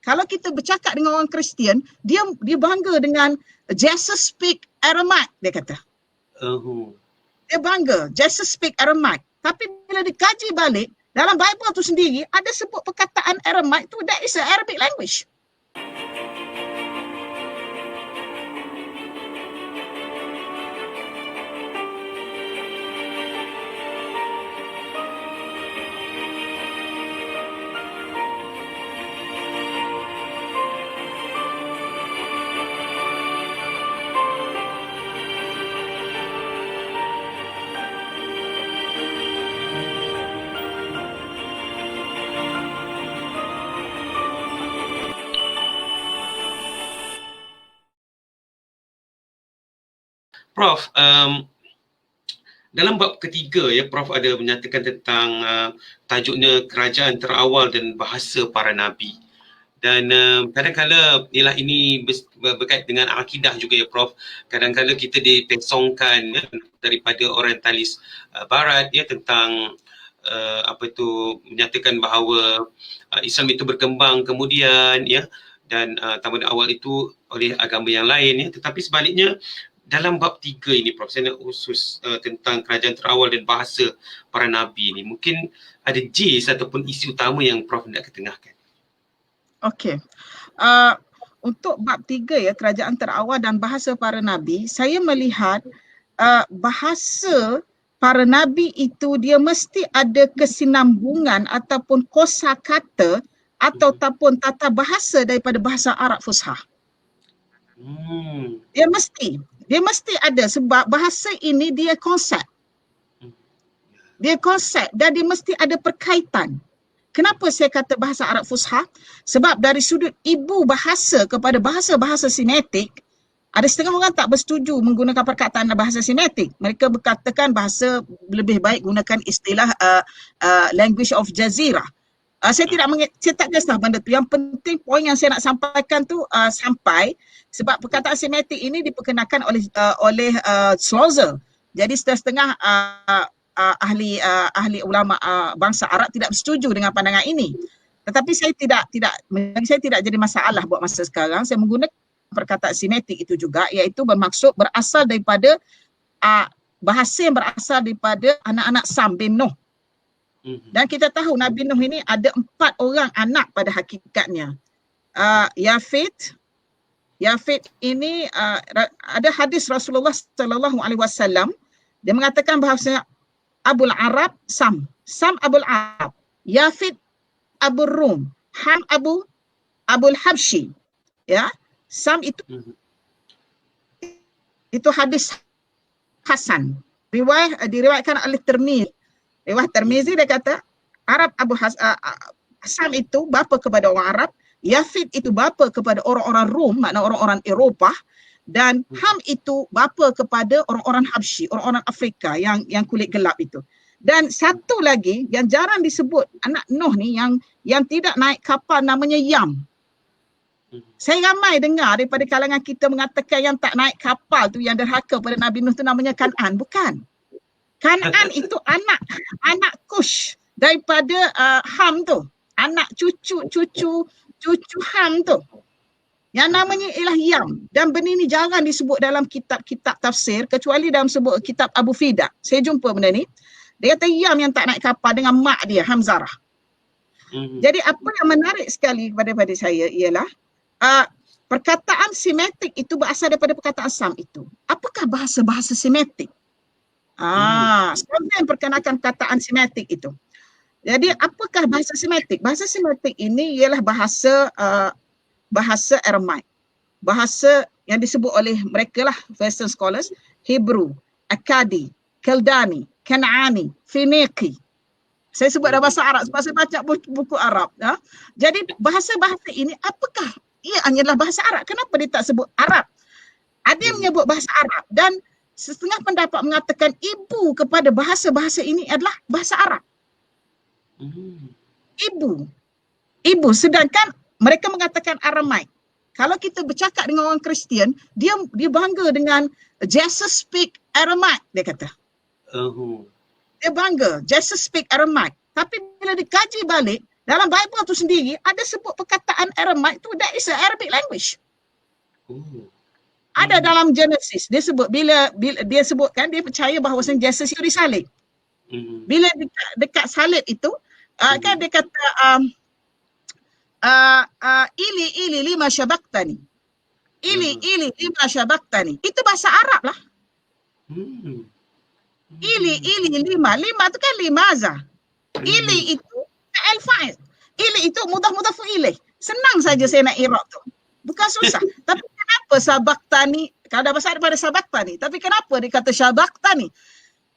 Kalau kita bercakap dengan orang Kristian, dia bangga dengan Jesus speak Aramaic, dia kata. Dia bangga, Jesus speak Aramaic. Tapi bila dikaji balik, dalam Bible tu sendiri, ada sebut perkataan Aramaic tu, that is a Arabic language. Prof, dalam bab ketiga ya, Prof ada menyatakan tentang tajuknya kerajaan terawal dan bahasa para nabi. Dan kadang-kadang ialah ini berkait dengan akidah juga ya Prof. Kadang-kadang kita dipesongkan ya, daripada orientalis barat ya tentang menyatakan bahawa Islam itu berkembang kemudian ya, dan tamat awal itu oleh agama yang lain ya. Tetapi sebaliknya dalam bab 3 ini Prof, saya nak khusus tentang kerajaan terawal dan bahasa para nabi ini. Mungkin ada jis ataupun isi utama yang Prof nak ketengahkan. Okey. Untuk bab 3 ya, kerajaan terawal dan bahasa para nabi, saya melihat bahasa para nabi itu dia mesti ada kesinambungan ataupun kosakata ataupun tata bahasa daripada bahasa Arab Fusha. Dia mesti ada, sebab bahasa ini dia konsep. Dia konsep dan dia mesti ada perkaitan. Kenapa saya kata bahasa Arab Fusha? Sebab dari sudut ibu bahasa kepada bahasa-bahasa sinetik, ada setengah orang tak bersetuju menggunakan perkataan bahasa sinetik. Mereka berkatakan bahasa lebih baik gunakan istilah language of Jazirah. Saya tak kisah benda tu. Yang penting poin yang saya nak sampaikan tu sampai, sebab perkataan semetik ini diperkenalkan oleh Schlosser. Jadi setengah ahli ulama bangsa Arab tidak bersetuju dengan pandangan ini. Tetapi saya tidak jadi masalah buat masa sekarang. Saya menggunakan perkataan semetik itu juga, iaitu bermaksud berasal daripada bahasa yang berasal daripada anak-anak Sam bin Nuh. Dan kita tahu Nabi Nuh ini ada 4 orang anak pada hakikatnya. Yafit ini ada hadis Rasulullah sallallahu alaihi wasallam, dia mengatakan bahawa Abul Arab Sam Abul Arab, Yafit Abul Rum, Ham Abul Habsyi. Ya, Sam itu hadis Hasan. Diriwayatkan oleh Tirmizi. Riwayat Tirmizi dia kata Arab Sam itu bapa kepada orang Arab, Yafid itu bapa kepada orang-orang Rom, makna orang-orang Eropah, dan Ham itu bapa kepada orang-orang Habsyi, orang-orang Afrika yang kulit gelap itu. Dan satu lagi yang jarang disebut anak Nuh ni yang tidak naik kapal namanya Yam. Saya ramai dengar daripada kalangan kita mengatakan yang tak naik kapal tu yang derhaka pada Nabi Nuh tu namanya Kan'an. Bukan. Kan'an itu anak Kush daripada Ham tu, anak cucu Ham tu, yang namanya ialah Yam. Dan benda ni jarang disebut dalam kitab-kitab tafsir kecuali dalam sebut kitab Abu Fida. Saya jumpa benda ni. Dia kata Yam yang tak naik kapal dengan mak dia Hamzarah. Jadi apa yang menarik sekali kepada saya ialah perkataan semetik itu berasal daripada perkataan Sam itu. Apakah bahasa-bahasa semetik? Siapa yang perkenalkan perkataan semetik itu? Jadi apakah bahasa semetik? Bahasa semetik ini ialah bahasa Aramaik. Bahasa yang disebut oleh mereka lah, Western scholars, Hebrew, Akkadi, Kaldani, Kan'ani, Feniki. Saya sebut dalam bahasa Arab sebab saya baca buku Arab. Ya. Jadi bahasa-bahasa ini apakah ia hanyalah bahasa Arab? Kenapa dia tak sebut Arab? Ada yang menyebut bahasa Arab dan setengah pendapat mengatakan ibu kepada bahasa-bahasa ini adalah bahasa Arab. Ibu. Sedangkan mereka mengatakan Aramaik. Kalau kita bercakap dengan orang Kristian, dia bangga dengan Jesus speak Aramaik, dia kata. Dia bangga, Jesus speak Aramaik. Tapi bila dikaji balik, Dalam Bible tu sendiri ada sebut perkataan Aramaic tu, that is a Arabic language. Ada dalam Genesis, dia sebut bila dia sebutkan dia percaya bahawa Jesus itu disalib. Bila dekat salib itu kan dia kata ili lima syabaktani. Ili lima syabaktani. Itu bahasa Arab lah. Ili lima tu kan limaza. Ili itu fi'il fa'il. Ili itu mudah fu'ilih. Senang saja saya nak i'rab tu. Bukan susah. Tapi kenapa sabaktani? Kalau ada bahasa daripada sabaktani. Tapi kenapa dia kata syabaktani?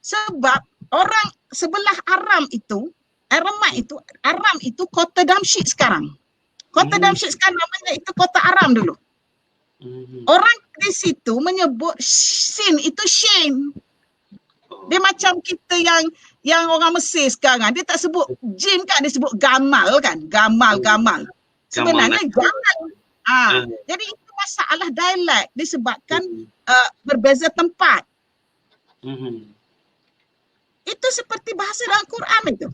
Sebab orang sebelah Aram itu kota Damsyik sekarang. Kota Damsyik sekarang namanya itu kota Aram dulu. Orang di situ menyebut sin itu shin. Dia macam kita yang orang Mesir sekarang, dia tak sebut jim kan, dia sebut gamal kan. Gamal. Sebenarnya gamal. Jadi itu masalah dialek disebabkan berbeza tempat. Itu seperti bahasa dalam Quran itu.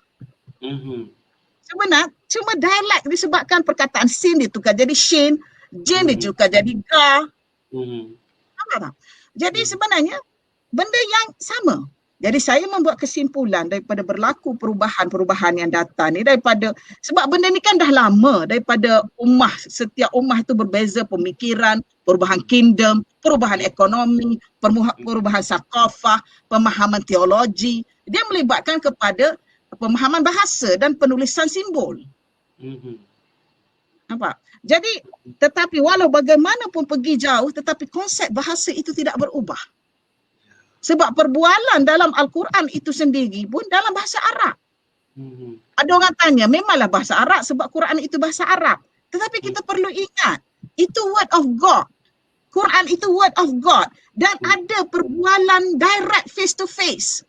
Sebenarnya cuma dialek disebabkan perkataan sin ditukar jadi shin, jin ditukar jadi ga. Jadi sebenarnya benda yang sama. Jadi saya membuat kesimpulan daripada berlaku perubahan-perubahan yang datang ni daripada, sebab benda ni kan dah lama daripada setiap ummah itu berbeza pemikiran, perubahan kingdom, perubahan ekonomi, perubahan sakafah, pemahaman teologi. Dia melibatkan kepada pemahaman bahasa dan penulisan simbol. Nampak? Jadi tetapi walau bagaimanapun pergi jauh, tetapi konsep bahasa itu tidak berubah. Sebab perbualan dalam Al-Quran itu sendiri pun dalam bahasa Arab. Ada orang tanya, memanglah bahasa Arab sebab Quran itu bahasa Arab. Tetapi kita perlu ingat, itu word of God. Quran itu word of God. Dan ada perbualan direct face to face.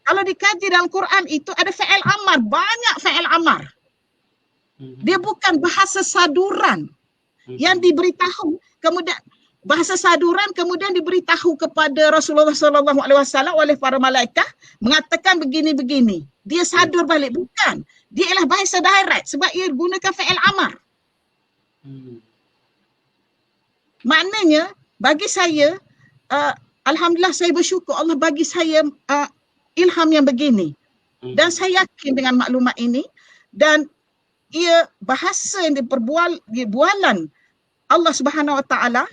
Kalau dikaji dalam Quran itu ada fi'il amar, banyak fi'il amar. Dia bukan bahasa saduran yang diberitahu, kemudian bahasa saduran kemudian diberitahu kepada Rasulullah SAW oleh para malaikat mengatakan begini-begini. Dia sadur balik. Bukan. Dia ialah bahasa direct sebab ia gunakan fi'il amar. Maknanya bagi saya, alhamdulillah saya bersyukur Allah bagi saya ilham yang begini. Dan saya yakin dengan maklumat ini, dan ia bahasa yang dibualan Allah Subhanahu Wa Taala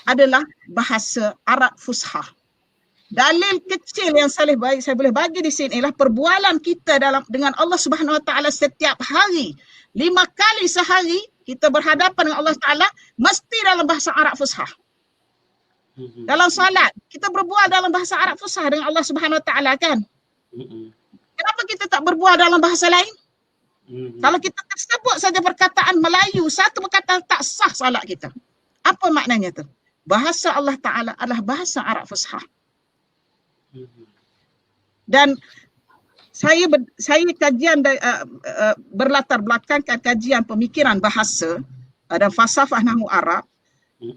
adalah bahasa Arab Fusha. Dalil kecil yang saya boleh bagi di sini ialah perbualan kita dengan Allah Subhanahu Wa Taala setiap hari. 5 kali sehari kita berhadapan dengan Allah Taala mesti dalam bahasa Arab Fusha. Dalam salat kita berbual dalam bahasa Arab Fusha dengan Allah Subhanahu Wa Taala kan? Kenapa kita tak berbual dalam bahasa lain? Kalau kita tersebut saja perkataan Melayu, satu perkataan tak sah salat kita. Apa maknanya tu? Bahasa Allah Ta'ala adalah bahasa Arab Fusha. Dan saya kajian berlatar belakangkan kajian pemikiran bahasa dan falsafah nahwu Arab.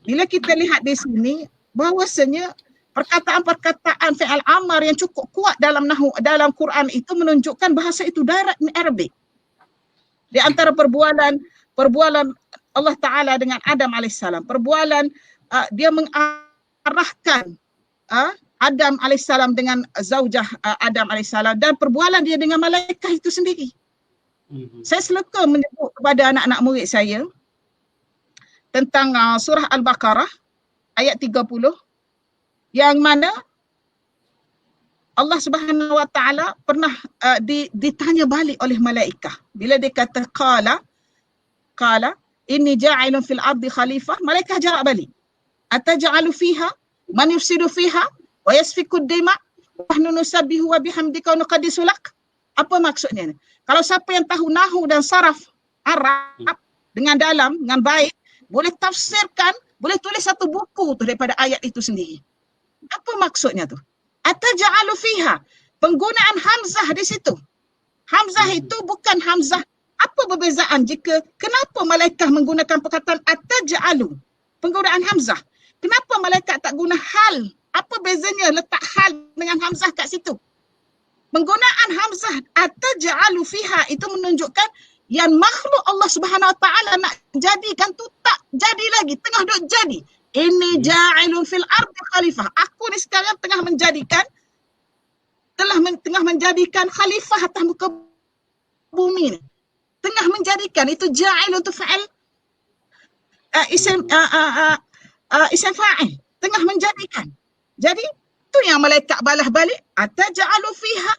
Bila kita lihat di sini bahawasanya perkataan-perkataan fi'al amar yang cukup kuat dalam Quran itu menunjukkan bahasa itu direct min Arabic. Di antara perbualan Allah Ta'ala dengan Adam AS, perbualan dia mengarahkan Adam AS dengan zaujah Adam AS, dan perbualan dia dengan malaikat itu sendiri. Saya seleka menyebut kepada anak-anak murid saya tentang surah Al-Baqarah ayat 30 yang mana Allah Subhanahu Wa Taala pernah ditanya balik oleh malaikat bila dia kata qala inni ja'ilun fil ardi khalifah, malaikat jawab balik, ataj'alu fiha man yufsidu fiha wa yasfiku ad-dima wa nahnu nusabbihu wa bihamdika wa nuqaddisu lak. Apa maksudnya? Kalau siapa yang tahu nahwu dan saraf Arab dengan dalam, dengan baik, boleh tafsirkan, boleh tulis satu buku tu daripada ayat itu sendiri. Apa maksudnya tu? Ataj'alu fiha, penggunaan hamzah di situ. Hamzah itu bukan hamzah. Apa perbezaan kenapa malaikat menggunakan perkataan ataj'alu, penggunaan hamzah? Kenapa malaikat tak guna hal? Apa bezanya letak hal dengan hamzah kat situ? Penggunaan hamzah ataj'alu fiha itu menunjukkan yang makhluk Allah Subhanahu Wa Taala nak jadikan tu tak jadi lagi, tengah duk jadi. Ini ja'ilun fil ardi khalifah. Aku ni sekarang tengah menjadikan khalifah atas muka bumi ni. Tengah menjadikan, itu ja'ilun tu fa'il isim fa'il, tengah menjadikan. Jadi tu yang malaikat balas balik, ataj'alu fiha,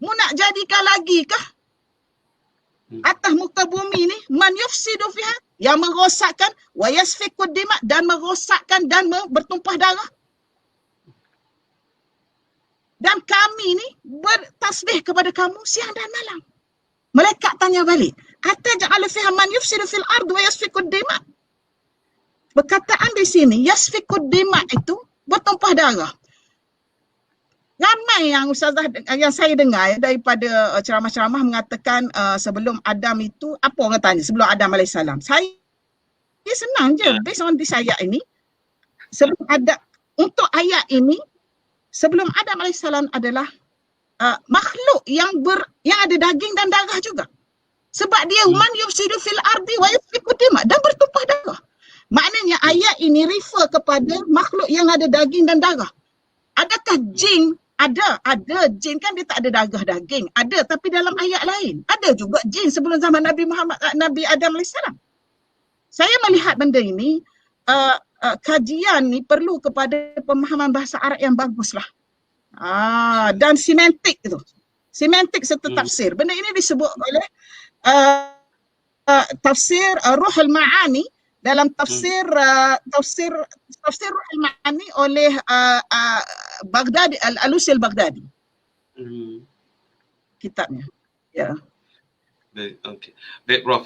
mu nak jadikan lagi kah atas muka bumi ni man yufsidu fiha, yang merosakkan, wa yasfikud dima, dan merosakkan dan bertumpah darah. Dan kami ni bertasbih kepada kamu siang dan malam. Malaikat tanya balik, ataj'alu fiha man yufsidu fil ard wa yasfikud dima. Perkataan di sini yasfikud dima itu bertumpah darah. Ramai yang ustazah yang saya dengar daripada ceramah-ceramah mengatakan sebelum Adam itu, apa orang tanya sebelum Adam alaihissalam. Saya senang je based on this ayat ini. Sebelum ada, untuk ayat ini sebelum Adam alaihissalam adalah makhluk yang ada daging dan darah juga. Sebab dia man yufsidu fil ardi wa yasfiku dima, dan bertumpah darah. Maknanya ayat ini refer kepada makhluk yang ada daging dan darah. Adakah jin? Ada jin kan dia tak ada darah daging. Ada, tapi dalam ayat lain. Ada juga jin sebelum zaman Nabi Adam AS. Saya melihat benda ini, kajian ni perlu kepada pemahaman bahasa Arab yang baguslah. Dan semantik itu. Semantik serta tafsir. Benda ini disebut oleh tafsir Ruhul Ma'ani, dalam tafsir Ruhul Ma'ani oleh Baghdadi, Al-Alusi Al-Baghdadi. Kitabnya. Ya. Baik, okey. Baik, Prof.